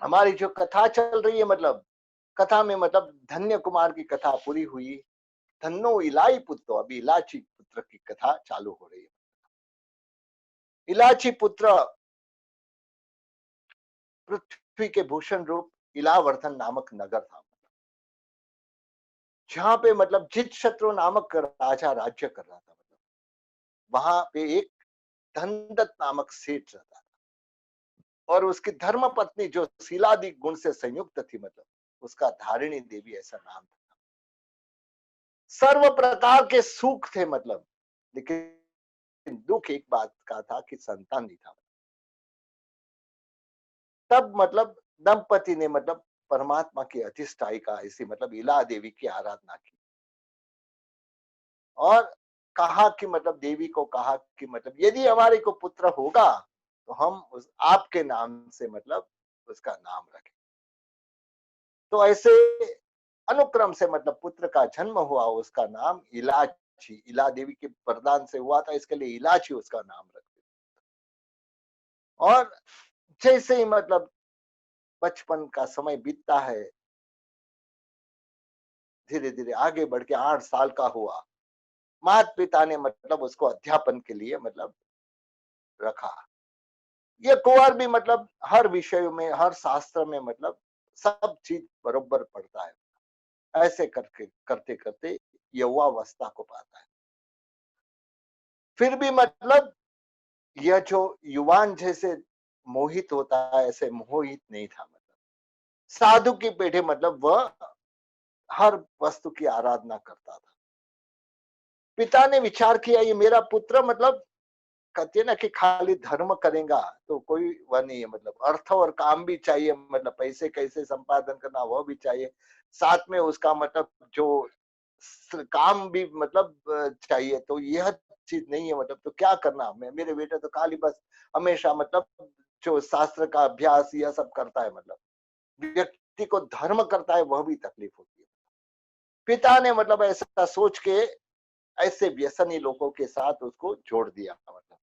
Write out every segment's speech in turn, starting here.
हमारी जो कथा चल रही है मतलब कथा में मतलब धन्य कुमार की कथा पूरी हुई। धन्नो इलाई पुत्र, अभी इलाची पुत्र की कथा चालू हो रही है। इलाची पुत्र पृथ्वी के भूषण रूप इलावर्धन नामक नगर था, जहां पे मतलब जित शत्रु नामक राजा राज्य कर रहा था। मतलब वहां पे एक धनदत्त नामक सेठ रहता था, और उसकी धर्म पत्नी जो शीलादि गुण से संयुक्त थी, मतलब उसका धारिणी देवी ऐसा नाम था। सर्व प्रकार के सुख थे मतलब, लेकिन दुख एक बात का था कि संतान नहीं था। तब मतलब दंपति ने मतलब परमात्मा की अधिष्ठायिका ऐसी मतलब इला देवी की आराधना की, और कहा कि मतलब देवी को कहा कि मतलब यदि हमारे को पुत्र होगा तो हम उस आपके नाम से मतलब उसका नाम रखें। तो ऐसे अनुक्रम से मतलब पुत्र का जन्म हुआ, उसका नाम इलाची, इला देवी के वरदान से हुआ था, इसके लिए इलाची उसका नाम रख दिया। और जैसे ही मतलब बचपन का समय बीतता है, धीरे धीरे आगे बढ़ के 8 साल का हुआ, माता पिता ने मतलब उसको अध्यापन के लिए मतलब रखा। ये कुंवर भी मतलब हर विषय में, हर शास्त्र में मतलब सब चीज बरोबर पढ़ता है। ऐसे करके करते करते यौवावस्था को पाता है। फिर भी मतलब यह जो युवान जैसे मोहित होता है, ऐसे मोहित नहीं था। मतलब साधु की पेठे मतलब वह हर वस्तु की आराधना करता था। पिता ने विचार किया ये मेरा पुत्र मतलब, कहते हैं ना कि खाली धर्म करेगा तो कोई वह नहीं है, मतलब अर्थ और काम भी चाहिए, मतलब पैसे कैसे संपादन करना वह भी चाहिए, साथ में उसका मतलब जो काम भी मतलब चाहिए। तो यह चीज नहीं है मतलब, तो क्या करना, मैं मेरे बेटे तो खाली बस हमेशा मतलब जो शास्त्र का अभ्यास यह सब करता है, मतलब व्यक्ति को धर्म करता है वह भी तकलीफ होती है। पिता ने मतलब ऐसा सोच के ऐसे व्यसनी लोगों के साथ उसको जोड़ दिया, मतलब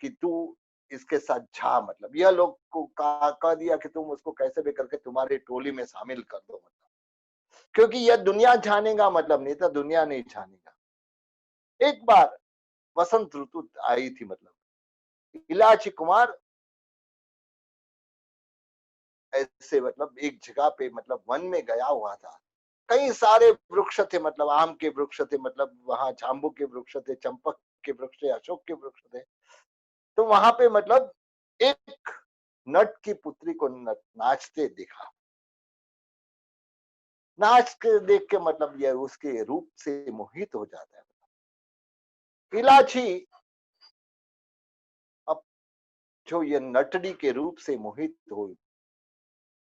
कि तू इसके साथ जा, मतलब यह लोग को कह दिया कि तुम उसको कैसे भी करके तुम्हारी टोली में शामिल कर दो, मतलब क्योंकि यह दुनिया जानेगा, मतलब नहीं तो दुनिया नहीं जानेगा। एक बार वसंत ऋतु आई थी, मतलब इलाची कुमार ऐसे मतलब एक जगह पे मतलब वन में गया हुआ था। कई सारे वृक्ष थे, मतलब आम के वृक्ष थे, मतलब वहां जाम्बू के वृक्ष थे, चंपक के वृक्ष थे, अशोक के वृक्ष थे। तो वहां पे मतलब एक नट की पुत्री को नाचते देखा। नाच के देख के मतलब यह उसके रूप से मोहित हो जाता है। इलाची अब जो ये नटड़ी के रूप से मोहित हो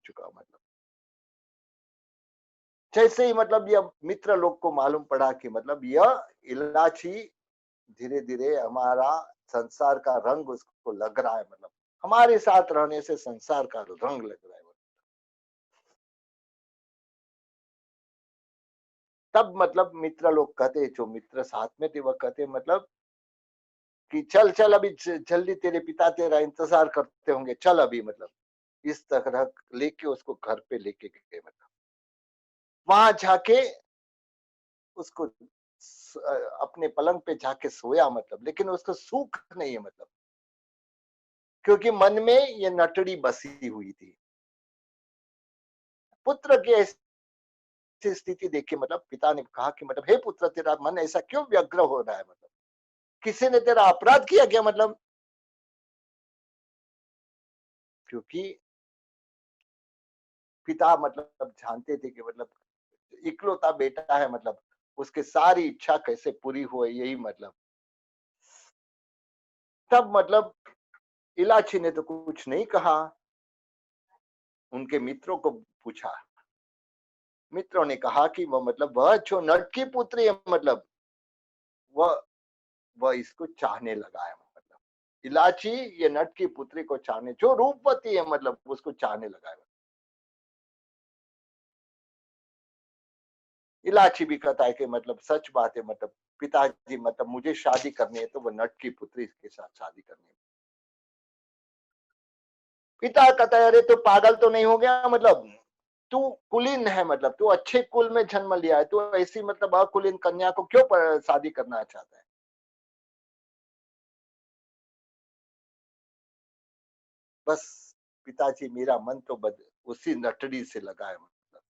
चुका, मतलब जैसे ही मतलब यह मित्र लोग को मालूम पड़ा कि मतलब यह इलाची धीरे धीरे हमारा संसार का रंग उसको लग रहा है, मतलब हमारे साथ रहने से संसार का रंग लग रहा है। तब मतलब मित्र लोग कहते, जो मित्र साथ में थे वह कहते मतलब कि चल चल अभी जल्दी, तेरे पिता तेरा इंतजार करते होंगे, चल अभी, मतलब इस तरह लेके उसको घर पे लेके गए। मतलब वहां जाके उसको अपने पलंग पे जाके सोया, मतलब लेकिन उसको सुख नहीं है, मतलब क्योंकि मन में ये नटड़ी बसी हुई थी। पुत्र की ऐसी स्थिति देख के मतलब पिता ने कहा कि मतलब हे पुत्र, तेरा मन ऐसा क्यों व्यग्र हो रहा है, मतलब किसी ने तेरा अपराध किया क्या, मतलब क्योंकि पिता मतलब जानते थे कि मतलब इकलौता बेटा है, मतलब उसके सारी इच्छा कैसे पूरी हो, यही मतलब। तब मतलब इलाची ने तो कुछ नहीं कहा, उनके मित्रों को पूछा। मित्रों ने कहा कि वह मतलब वह जो नट की पुत्री है, मतलब वह वह इसको चाहने लगा है, मतलब इलाची ये नट की पुत्री को चाहने, जो रूपवती है मतलब उसको चाहने लगा है। इलाची भी कहता है कि मतलब सच बात है, मतलब पिताजी मतलब मुझे शादी करनी है तो वो नट की पुत्री के साथ शादी करनी है। पिता कहता है अरे तू पागल तो नहीं हो गया, मतलब तू कुलीन है, मतलब तू अच्छे कुल में जन्म लिया है, तू ऐसी मतलब अकुलीन कन्या को क्यों शादी करना चाहता है। बस पिताजी मेरा मन तो उसी नटड़ी से लगा है, मतलब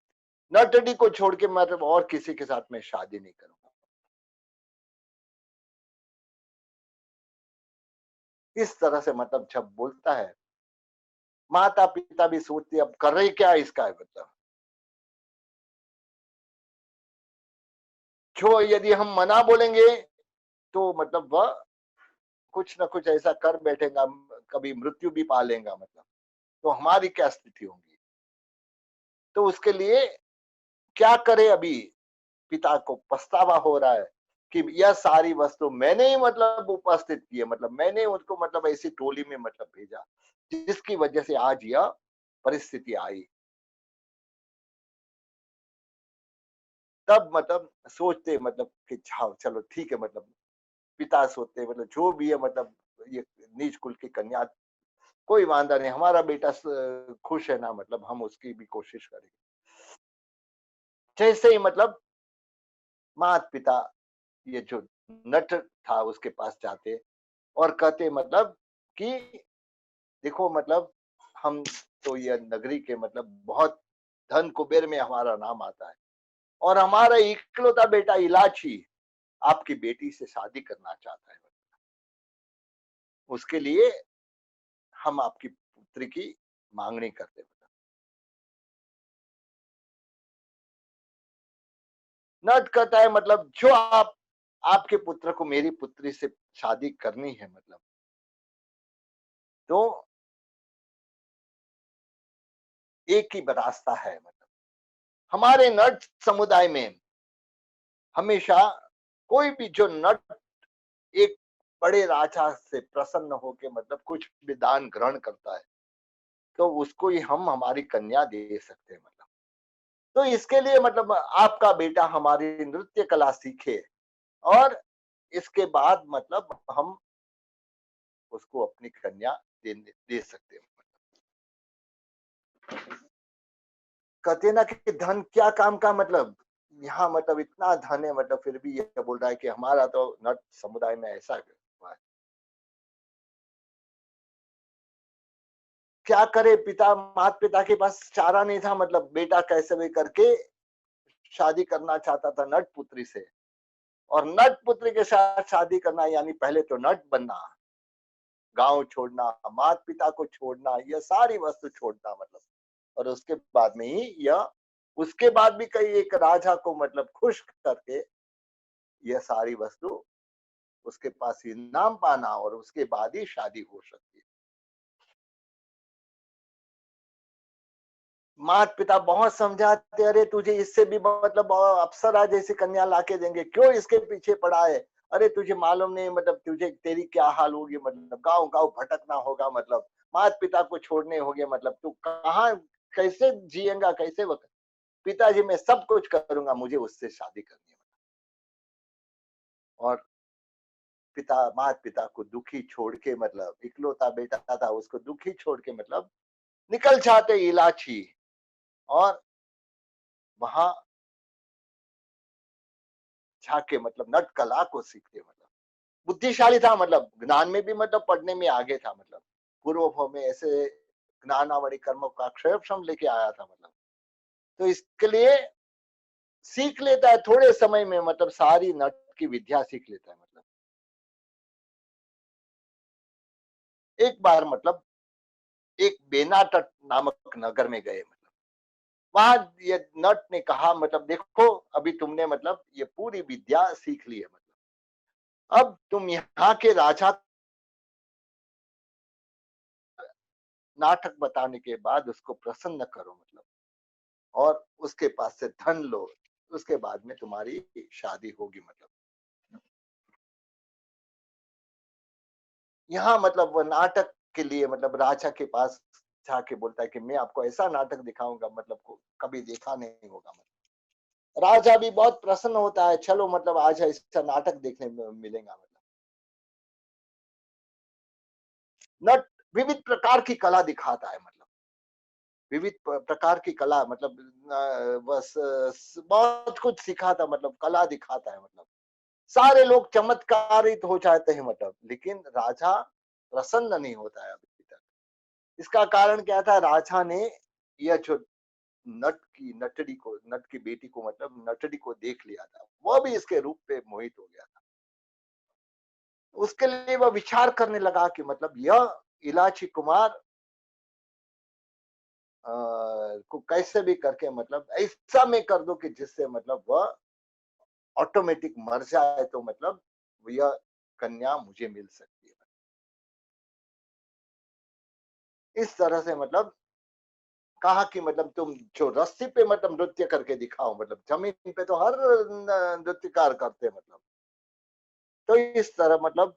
नटड़ी को छोड़ के मतलब और किसी के साथ मैं शादी नहीं करूंगा। इस तरह से मतलब जब बोलता है, माता पिता भी सोचते अब कर रहे क्या इसका है, मतलब जो यदि हम मना बोलेंगे तो मतलब वह कुछ ना कुछ ऐसा कर बैठेगा, कभी मृत्यु भी पा लेगा, मतलब तो हमारी क्या स्थिति होगी। तो उसके लिए क्या करे अभी, पिता को पछतावा हो रहा है कि यह सारी वस्तु मैंने ही मतलब उपस्थित की है, मतलब मैंने उनको मतलब ऐसी टोली में मतलब भेजा जिसकी वजह से आज यह परिस्थिति आई। तब मतलब सोचते मतलब कि जाओ चलो ठीक है, मतलब पिता सोचते मतलब जो भी है मतलब ये नीच कुल की कन्या, कोई वांदा नहीं, हमारा बेटा खुश है ना, मतलब हम उसकी भी कोशिश करेंगे। जैसे ही मतलब माता पिता ये जो नट था उसके पास जाते और कहते मतलब कि देखो मतलब हम तो ये नगरी के मतलब बहुत धन कुबेर में हमारा नाम आता है और हमारा इकलौता बेटा इलाची आपकी बेटी से शादी करना चाहता है, उसके लिए हम आपकी पुत्री की मांगनी करते हैं। नट कहता है मतलब जो आप आपके पुत्र को मेरी पुत्री से शादी करनी है, मतलब तो एक ही रास्ता है, मतलब हमारे नट समुदाय में हमेशा कोई भी जो नट एक बड़े राजा से प्रसन्न होके मतलब कुछ भी दान ग्रहण करता है तो उसको ही हम हमारी कन्या दे सकते हैं, मतलब तो इसके लिए मतलब आपका बेटा हमारी नृत्य कला सीखे और इसके बाद मतलब हम उसको अपनी कन्या दे सकते हैं। कहते ना कि धन क्या काम का, मतलब यहाँ मतलब इतना धन है, मतलब फिर भी ये बोल रहा है कि हमारा तो नट समुदाय में ऐसा हुआ है। क्या करे पिता, माता पिता के पास चारा नहीं था, मतलब बेटा कैसे भी करके शादी करना चाहता था नट पुत्री से, और नट पुत्री के साथ शादी करना यानी पहले तो नट बनना, गांव छोड़ना, माता पिता को छोड़ना, यह सारी वस्तु छोड़ना, मतलब और उसके बाद में ही यह उसके बाद भी कई एक राजा को मतलब खुश करके यह सारी वस्तु उसके पास इनाम पाना और उसके बाद ही शादी हो सकती है। माता पिता बहुत समझाते, अरे तुझे इससे भी मतलब अप्सरा जैसी कन्या लाके देंगे, क्यों इसके पीछे पड़ा है, अरे तुझे मालूम नहीं मतलब तुझे तेरी क्या हाल होगी, मतलब गांव गांव भटकना होगा, मतलब माता पिता को छोड़ने होंगे, मतलब तू कहाँ कैसे जिएगा, कैसे वक्त। पिताजी मैं सब कुछ करूंगा, मुझे उससे शादी करनी है। और पिता माता पिता को दुखी छोड़ के, मतलब इकलौता बेटा था उसको दुखी छोड़ के मतलब निकल जाते इलाची और वहां जाके मतलब नट कला को सीखते, मतलब बुद्धिशाली था, मतलब ज्ञान में भी मतलब पढ़ने में आगे था, मतलब पूर्व भाव में ऐसे ज्ञानावली कर्म का अक्षरशम लेके आया था, मतलब तो इसके लिए सीख लेता है थोड़े समय में, मतलब सारी नट की विद्या सीख लेता है। मतलब एक बार मतलब एक बेनाटट नामक नगर में गए, मतलब वहां ये नट ने कहा मतलब देखो अभी तुमने मतलब ये पूरी विद्या सीख ली है, मतलब अब तुम यहाँ के राजा नाटक बताने के बाद उसको प्रसन्न करो, मतलब और उसके पास से धन लो, उसके बाद में तुम्हारी शादी होगी। मतलब यहाँ मतलब वो नाटक के लिए मतलब राजा के पास जाके बोलता है कि मैं आपको ऐसा नाटक दिखाऊंगा मतलब को कभी देखा नहीं होगा, मतलब राजा भी बहुत प्रसन्न होता है, चलो मतलब आज ऐसा नाटक देखने में मिलेगा। मतलब नट विविध प्रकार की कला दिखाता है, मतलब विविध प्रकार की कला, मतलब बस बहुत कुछ सिखाता, मतलब कला दिखाता है, मतलब सारे लोग चमत्कारित हो जाते हैं, मतलब लेकिन राजा प्रसन्न नहीं होता है अभी तक। इसका कारण क्या था? राजा ने यह जो नट की बेटी को, मतलब नटड़ी को देख लिया था, वह भी इसके रूप पे मोहित हो गया था। उसके लिए वह विचार करने लगा कि मतलब यह इलाची कुमार को कैसे भी करके, मतलब ऐसा मैं कर दूं कि जिससे मतलब वह ऑटोमेटिक मर जाए, तो मतलब यह कन्या मुझे मिल सकती है। इस तरह से मतलब कहा कि मतलब तुम जो रस्सी पे मतलब नृत्य करके दिखाओ, मतलब जमीन पे तो हर नृत्यकार करते हैं, मतलब तो इस तरह मतलब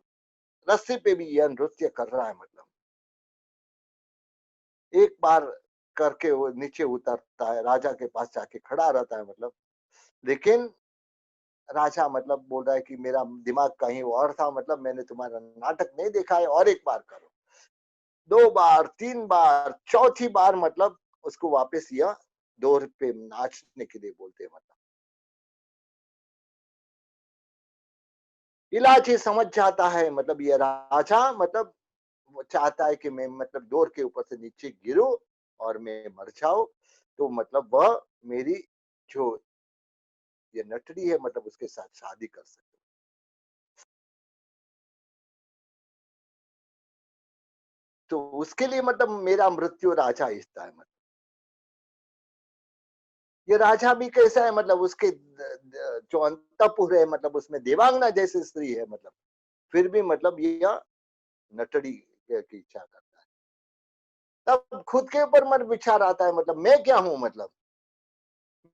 रस्सी पे भी यह नृत्य कर रहा है, मतलब एक बार करके वो नीचे उतरता है, राजा के पास जाके खड़ा रहता है, मतलब लेकिन राजा मतलब बोल रहा है कि मेरा दिमाग कहीं और था, मतलब मैंने तुम्हारा नाटक नहीं देखा है, और एक बार करो। 2 बार, 3 बार, चौथी बार मतलब उसको वापस यह दौर पे नाचने के लिए बोलते हैं, मतलब इलाची समझ जाता है, मतलब ये राजा मतलब वो चाहता है कि मैं मतलब डोर के ऊपर से नीचे गिरूं और मैं मर जाऊं, तो मतलब वह मेरी जो ये नटड़ी है, मतलब उसके साथ शादी कर सकते। तो उसके लिए मतलब मेरा मृत्यु राजा इच्छा है, मतलब ये राजा भी कैसा है, मतलब उसके जो अंतपुर है, मतलब उसमें देवांगना जैसी स्त्री है, मतलब फिर भी मतलब ये नटड़ी की इच्छा करता है। तब खुद के ऊपर मन विचार आता है, मतलब मैं क्या हूं, मतलब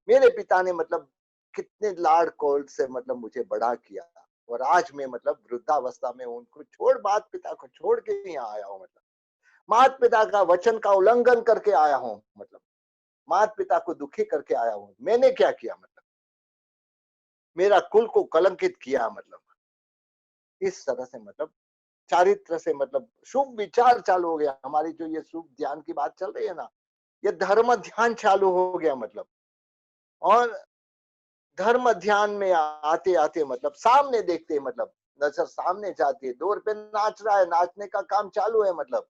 मेरे पिता ने मतलब कितने लाड कौल से मतलब मुझे बड़ा किया, और आज मैं मतलब वृद्धावस्था में उनको छोड़, माता पिता को छोड़ के यहाँ आया हूँ, मतलब माता पिता का वचन का उल्लंघन करके आया हूँ, मतलब माता पिता को दुखी करके आया हूँ। मैंने क्या किया, मतलब मेरा कुल को कलंकित किया, मतलब इस तरह से मतलब चारित्र से मतलब शुभ विचार चालू हो गया। हमारी जो ये शुभ ध्यान की बात चल रही है ना, ये धर्म ध्यान चालू हो गया, मतलब और धर्म ध्यान में आते आते मतलब सामने देखते, मतलब नजर सामने जाती है, दूर पे नाच रहा है, नाचने का काम चालू है, मतलब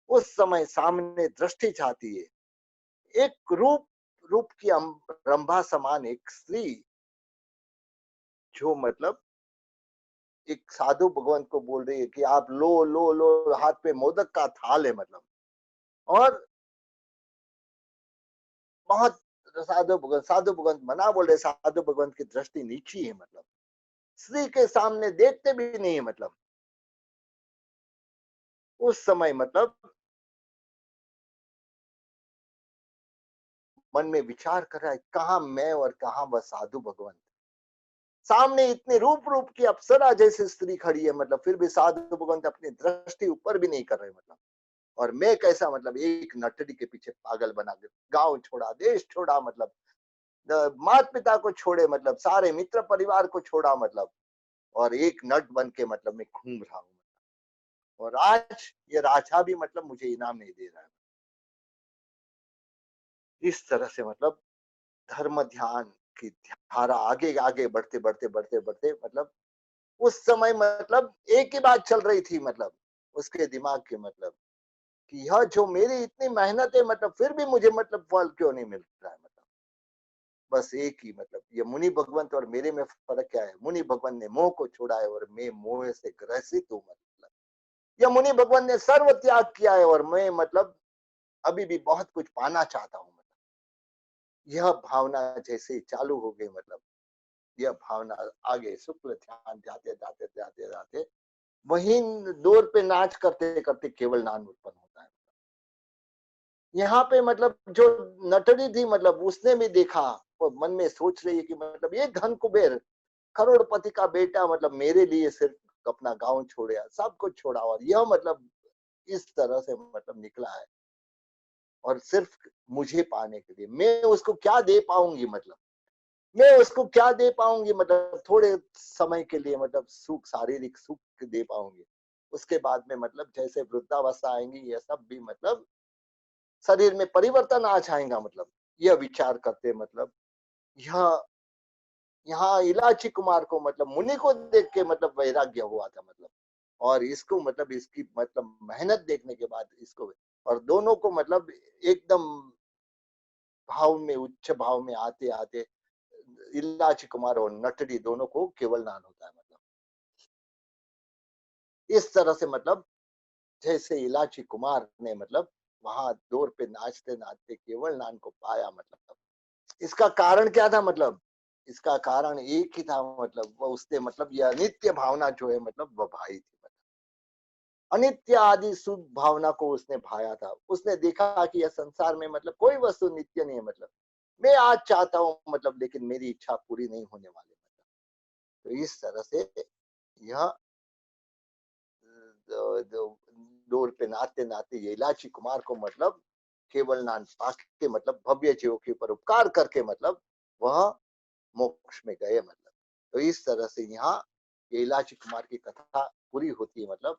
उस समय सामने दृष्टि जाती है, एक रूप रूप की रंभा समान एक स्त्री, जो मतलब एक साधु भगवंत को बोल रही है कि आप लो लो लो, हाथ पे मोदक का थाल है, मतलब और बहुत साधु भगवंत मना बोल रहे, साधु भगवंत की दृष्टि नीची है, मतलब स्त्री के सामने देखते भी नहीं है, मतलब उस समय मतलब मन में विचार कर रहा है, कहा मैं और कहा वह साधु भगवंत। सामने इतने रूप रूप की अप्सरा जैसी स्त्री खड़ी है, मतलब फिर भी साधु भगवंत अपनी दृष्टि ऊपर भी नहीं कर रहे, मतलब और मैं कैसा, मतलब एक नटड़ी के पीछे पागल बना के गांव छोड़ा, देश छोड़ा, मतलब माता पिता को छोड़े, मतलब सारे मित्र परिवार को छोड़ा, मतलब और एक नट बन के मतलब मैं घूम रहा हूँ, और आज ये राजा भी मतलब मुझे इनाम नहीं दे रहा है। इस तरह से मतलब धर्म ध्यान की धारा आगे आगे बढ़ते बढ़ते बढ़ते बढ़ते, मतलब उस समय मतलब एक ही बात चल रही थी, मतलब उसके दिमाग के, मतलब कि यह जो मेरी इतनी मेहनत है, मतलब फिर भी मुझे मतलब फल क्यों नहीं मिल रहा है, मतलब बस एक ही, मतलब ये मुनि भगवंत और मेरे में फर्क क्या है? मुनि भगवंत ने मोह को छोड़ा है और मैं मोह से ग्रसित हूँ, मतलब या मुनि भगवंत ने सर्व त्याग किया है और मैं मतलब अभी भी बहुत कुछ पाना चाहता हूँ, मतलब यह भावना जैसे चालू हो गई, मतलब यह भावना आगे शुक्ल ध्यान जाते जाते जाते जाते वही दौर पे नाच करते करते केवल नाम उत्पन्न होता है। यहाँ पे मतलब जो नटड़ी थी, मतलब उसने भी देखा, वो मन में सोच रही है कि मतलब ये धन कुबेर करोड़पति का बेटा, मतलब मेरे लिए सिर्फ अपना गांव छोड़ा, सब कुछ छोड़ा, और यह मतलब इस तरह से मतलब निकला है, और सिर्फ मुझे पाने के लिए मैं उसको क्या दे पाऊंगी, मतलब मैं उसको क्या दे पाऊंगी, मतलब थोड़े समय के लिए मतलब सुख, शारीरिक सुख दे पाऊंगी, उसके बाद में मतलब जैसे वृद्धावस्था आएंगी, ये सब भी मतलब शरीर में परिवर्तन आ जाएगा, मतलब यह विचार करते मतलब यह यहाँ इलाची कुमार को मतलब मुनि को देख के मतलब वैराग्य हुआ था, मतलब और इसको मतलब इसकी मतलब मेहनत देखने के बाद इसको, और दोनों को मतलब एकदम भाव में, उच्च भाव में आते आते इलाची कुमार और नटड़ी दोनों को केवल नान होता है, मतलब इस तरह से मतलब जैसे इलाची कुमार ने मतलब वहां दौर पे नाचते नाचते केवल नान को पाया, मतलब इसका कारण क्या था, मतलब इसका कारण एक ही था, मतलब वो उसने मतलब यह अनित्य भावना जो है मतलब वह भाई थी, मतलब अनित्य आदि शुभ भावना को उसने भाया था। उसने देखा कि यह संसार में मतलब कोई वस्तु नित्य नहीं है, मतलब मैं आज चाहता हूँ मतलब लेकिन मेरी इच्छा पूरी नहीं होने वाली, मतलब तो इस तरह से यह दौर पे नाते नाते ये इलाची कुमार को मतलब केवल नान पाक के मतलब भव्य जीवों के ऊपर उपकार करके मतलब वह मोक्ष में गए, मतलब तो इस तरह से यहाँ ये इलाची कुमार की कथा पूरी होती है, मतलब